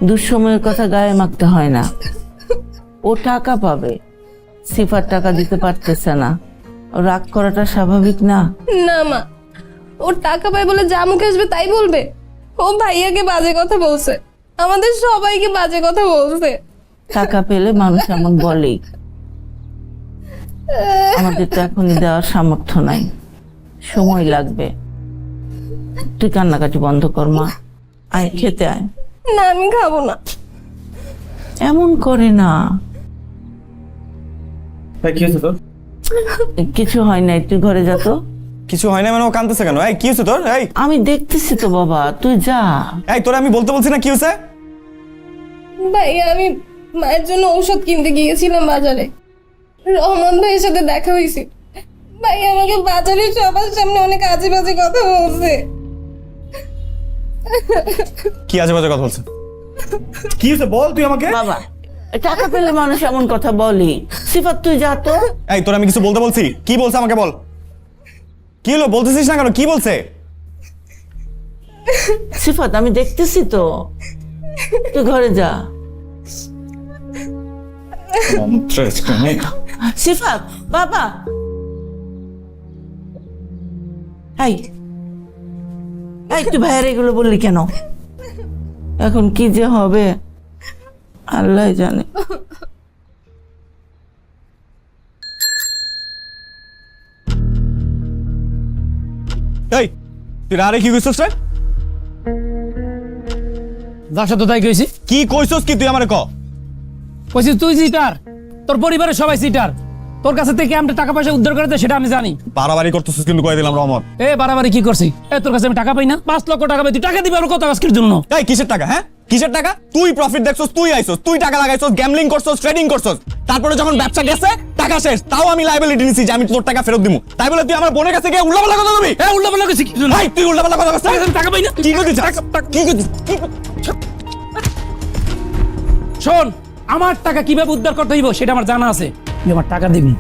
দুঃসময়ের কথা গায়ে মাখতে হয় না। ও টাকা পাবে, সিফার টাকা দিতে পারতেছে না, ও রাগ করাটা স্বাভাবিক না? না মা, ওর টাকা পায় বলে যা মুখে আসবে তাই বলবে। ও ভাইয়াকে বাজে কথা বলছে, আমাদের সবাইকে বাজে কথা বলছে। টাকা পেলে মানুষ এমন বলেই। আমাদের তো এখনই দেওয়ার সামর্থ্য নাই, সময় লাগবে। তুই কান্নাকাটি বন্ধ কর মা, আয় খেতে আয়। না আমি খাবো না। এমন করে না। কি হয়েছে তোর? কিছু হয় নাই, তুই ঘরে যা তো। কিছু হয় না মানে ও কাঁদতেছে কেন? এই কি হয়েছে তোর? এই আমি দেখতেছি তো বাবা, তুই যা। এই তোরা আমি বলতে বলছি না কি হয়েছে? ভাইয়া আমি মায়ের জন্য ঔষধ কিনতে গিয়েছিলাম বাজারে, রহমান ভাইয়ের সাথে দেখা হয়েছে। ভাই আমাকে বাজারে সবার সামনে অনেক আজে বাজে কথা বলছে। কি আজে বাজে কথা বলছে? কি হয়েছে বল তুই আমাকে। বাবা, টাকা পেলে মানুষ এমন কথা বলি। সিফাত তুই যা তো। এই তোরা আমি কিছু বলতে বলছি? কি বলছে আমাকে বল। কি হলো বলতেছিস না কেন? কি বলছে? সিফাত আমি দেখতেছি তো, তুই ঘরে যা। সিফাত বাবা, এই এই তুই ভাইয়ের এগুলো বললি কেন? এখন কি যে হবে আল্লাহ জানে। এই তুই আরে কি কইছস রে? যার সাথে তাই কইছি। কি কইছস কি তুই আমারে ক? কইছি তুই চিটার, তোর পরিবারের সবাই চিটার। তোর কাছে থেকে আমরা টাকা পয়সা উদ্ধার করে দেয় সেটা আমি জানি। বাড়াবাড়ি করতেছিস কিন্তু কই দিলাম রহমত। এ বাড়াবাড়ি কি করছি? এ তোর কাছে আমি টাকা পাই না? 5 লক্ষ টাকা পাই, তুই টাকা দিবি আর কত আজকের জন্য? এই কিসের টাকা? হ্যাঁ কিসের টাকা? তুই প্রফিট দেখছস, তুই আইছস, তুই টাকা লাগাইছস, গ্যাম্বলিং করছস, ট্রেডিং করছস। তারপরে যখন ব্যবসা গেছে টাকা শেষ, তাও আমি লায়াবিলিটি নিছি যে আমি তোর টাকা ফেরত দিমু। তাই বলে তুই আমার বোনের কাছে গিয়ে উল্লাপাল্লা কথা বলবি? এ উল্লাপাল্লা কইছি কি জন্য? ভাই তুই উল্লাপাল্লা কথা বলছিস? আমি টাকা পাই না। কি করছিস? কি করছিস? শোন, আমার টাকা কিভাবে উদ্ধার করতে হইব সেটা আমার জানা আছে। তুই আমার টাকা দিবি।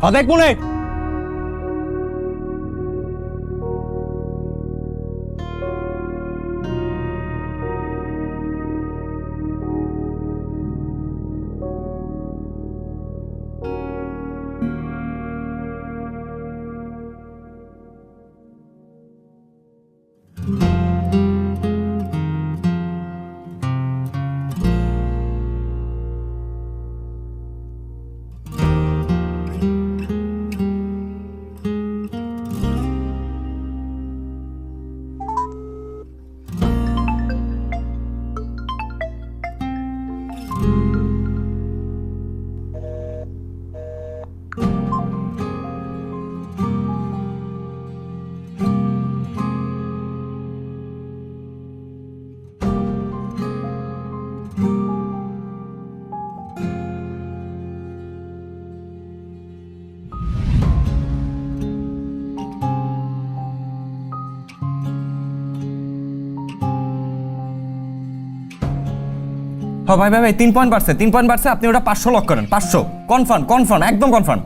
অদেখ মনে হ্যাঁ ভাই ভাই ভাই 3 পয়েন্ট বাড়ছে, 3 পয়েন্ট বাড়ছে। আপনি ওটা 500 লক করেন। 500 কনফার্ম, কনফার্ম, একদম কনফার্ম।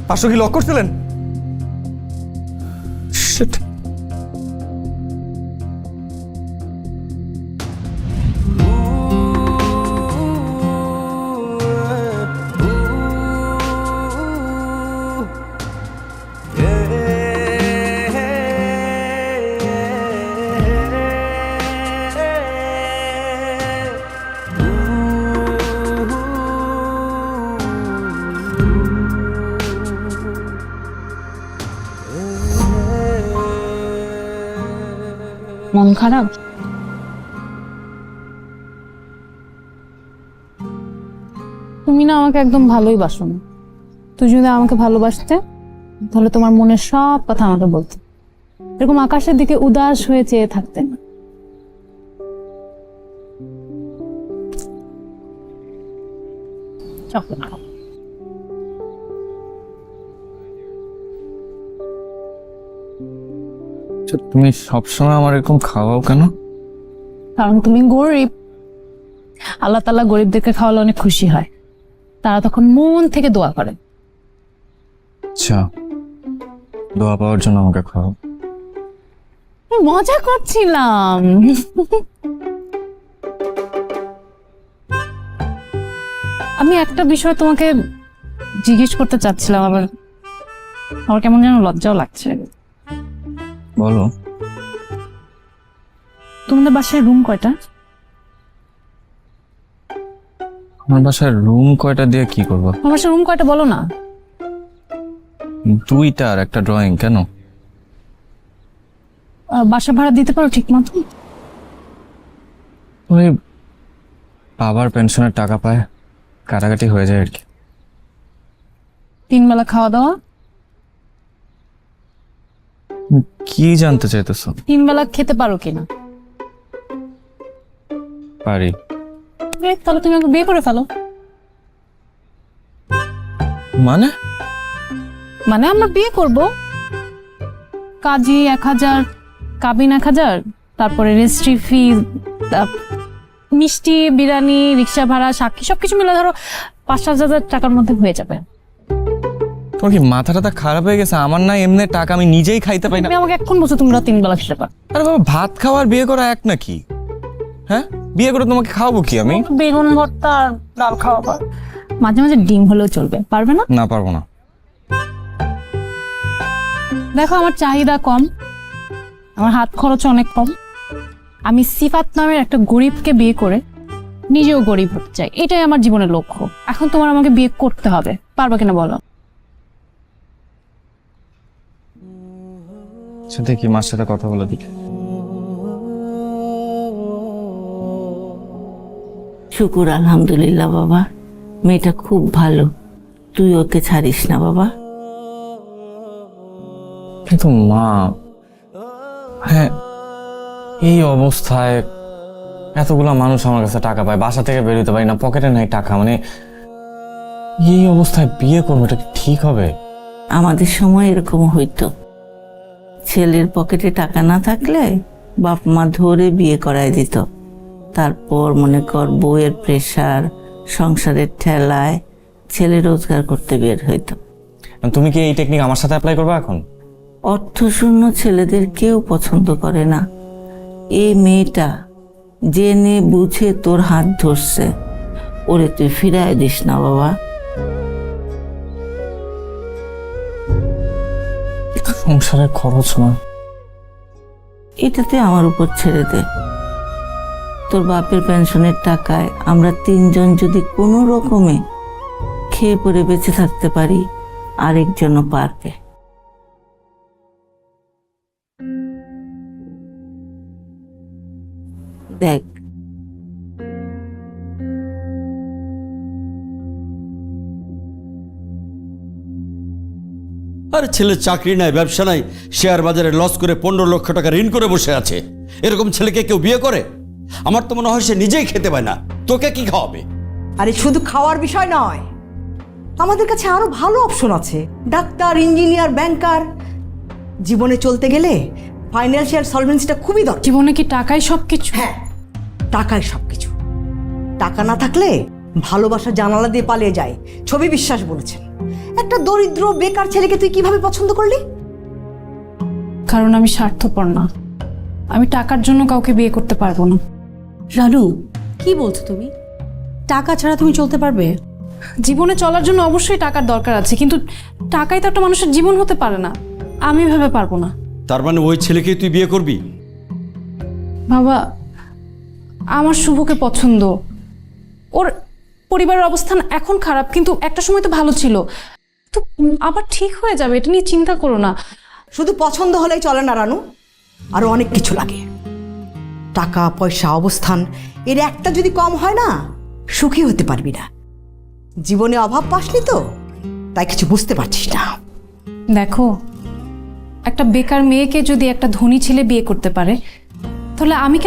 পাঁচশো কি লক করছিলেন? Shit. মন খারাপ? তুমি না আমাকে একদম ভালোই বাসো না। তুই যদি আমাকে ভালোবাসতে তাহলে তোমার মনের সব কথা আমাকে বলতে, এরকম আকাশের দিকে উদাস হয়ে চেয়ে থাকতে না। চকলেট খাও। তুমি সবসময় আমার এরকম খাওয়াও কেন? কারণ তুমি গরিব। আল্লাহ তাআলা গরিবদেরকে খাওয়ালে অনেক খুশি হয়, তারা তখন মন থেকে দোয়া করে। আচ্ছা, দোয়া পাওয়ার জন্য আমাকে খাও। মজা করছিলাম। আমি একটা বিষয় তোমাকে জিজ্ঞেস করতে চাচ্ছিলাম, আবার আমার কেমন যেন লজ্জাও লাগছে। বলো। তোমাদের বাসায় রুম কয়টা? আমার বাসায় রুম কয়টা দিয়ে কি করবো? আমার বাসায় রুম কয়টা বলো না। 2টা আর একটা ড্রয়িং। কেন? বাসা ভাড়া দিতে পারো ঠিক মতো? ওই বাবার পেনশনের টাকা পায়, কাটাকাটি হয়ে যায় আর কি। 3 বেলা খাওয়া দাওয়া? কি জানতে চাইতেছো? 3 বেলা খেতে পারো কিনা? পারি। তাহলে তুমি আমাকে বিয়ে করে ফেলো। মানে? মানে আমরা বিয়ে করব, কাজী 1000, কাবিন 1000, তারপরে রেজিস্ট্রি ফি, মিষ্টি, বিরিয়ানি, রিক্সা ভাড়া, সাক্ষী সবকিছু মিলে ধরো 5-7 হাজার টাকার মধ্যে হয়ে যাবে। তোমার কি মাথাটা খারাপ হয়ে গেছে? আমার না এমনি টাকা আমি নিজেই খাইতে পাই না। তুমি আমাকে এখন বলছো তুমি 3 বেলা খেতে পারো। আরে বাবা, ভাত খাওয়া আর বিয়ে করা এক নাকি? হ্যাঁ, বিয়ে করে তোমাকে খাওয়াবো কি আমি? বেগুন ভর্তা আর ডাল খাওয়াবা, মাঝে মাঝে ডিম হলেও চলবে। পারবে না? না, পারবো না। দেখো আমার চাহিদা কম, আমার হাত খরচ অনেক কম। আমি সিফাত নামের একটা গরিবকে বিয়ে করে নিজেও গরিব হতে চাই, এটাই আমার জীবনের লক্ষ্য। এখন তোমার আমাকে বিয়ে করতে হবে, পারবা কিনা বলো? দেখি মার সাথে কথা বলে দিই। শুকুর আলহামদুলিল্লাহ বাবা, মেয়েটা খুব ভালো, তুই ওকে ছাড়িস না বাবা। কিন্তু মা, হ্যাঁ, এই অবস্থায় এতগুলা মানুষ আমার কাছে টাকা পায়, বাসা থেকে বেরোতে পারি না, পকেটে নাই টাকা, মানে এই অবস্থায় বিয়ে করবো, এটা কি ঠিক হবে? আমাদের সময় এরকম হইতো, ছেলের পকেটে টাকা না থাকলে বাপ মা ধরে বিয়ে করায় দিত। তারপর মনে কর বউয়ের প্রেসার, সংসারের ঠেলায় ছেলে রোজগার করতে বের হইতো। তুমি কি এই টেকনিক আমার সাথে অ্যাপ্লাই করবে এখন? অর্থশূন্য ছেলেদের কেউ পছন্দ করে না। এই মেয়েটা জেনে বুঝে তোর হাত ধরছে, ওরে তুই ফিরায় দিস না বাবা। সংসারের খরচ না, এটাতে আমার উপর ছেড়ে দে। তোর বাপের পেনশনের টাকায় আমরা 3 জন যদি কোনো রকমে খেয়ে পরে বেঁচে থাকতে পারি, আরেকজনও পারবে। দেখ, আরে ছেলের চাকরি নাই, ব্যবসা নাই, শেয়ার বাজারে লস করে 15 লক্ষ টাকা ঋণ করে বসে আছে। এরকম ছেলেকে কেউ বিয়ে করে? আমার তো মনে হয় সে নিজেই খেতে পায় না, তোকে কি খাওয়াবে? আরে শুধু খাওয়ার বিষয় নয়, আমাদের কাছে আরো ভালো অপশন আছে। ডাক্তার, ইঞ্জিনিয়ার, ব্যাংকার। জীবনে চলতে গেলে ফাইন্যান্সিয়াল সলভেন্সিটা খুবই দরকার। জীবনে কি টাকাই সবকিছু? হ্যাঁ, টাকাই সবকিছু। টাকা না থাকলে ভালোবাসা জানালা দিয়ে পালিয়ে যায়, ছবি বিশ্বাস বলেছেন। একটা দরিদ্র বেকার ছেলেকে তুই কিভাবে পছন্দ করলি? কারণ আমি স্বার্থপর না, আমি টাকার জন্য কাউকে বিয়ে করতে পারবো না। রানু, কি বলছো তুমি? টাকা ছাড়া তুমি চলতে পারবে? জীবনে চলার জন্য অবশ্যই টাকার দরকার আছে, কিন্তু টাকাই তো একটা মানুষের জীবন হতে পারে না। আমি ভেবে পারবো না। তার মানে ওই ছেলেকেই তুই বিয়ে করবি? বাবা, আমার শুভকে পছন্দ। ওর পরিবারের অবস্থান এখন খারাপ, কিন্তু একটা সময় তো ভালো ছিল, তো আবার ঠিক হয়ে যাবে, এটা নিয়ে চিন্তা করো না। শুধু পছন্দ হলেই চলে না রানু, আরো অনেক কিছু লাগে। টাকা, পয়সা, অবস্থান, এর একটা যদি কম হয় না, সুখী হতে পারবি না। জীবনে অভাব পাসনি তো, তাই কিছু বুঝতে পারছিস না। দেখো, একটা বেকার মেয়েকে যদি একটা ধনী ছেলে বিয়ে করতে পারে, তাহলে আমি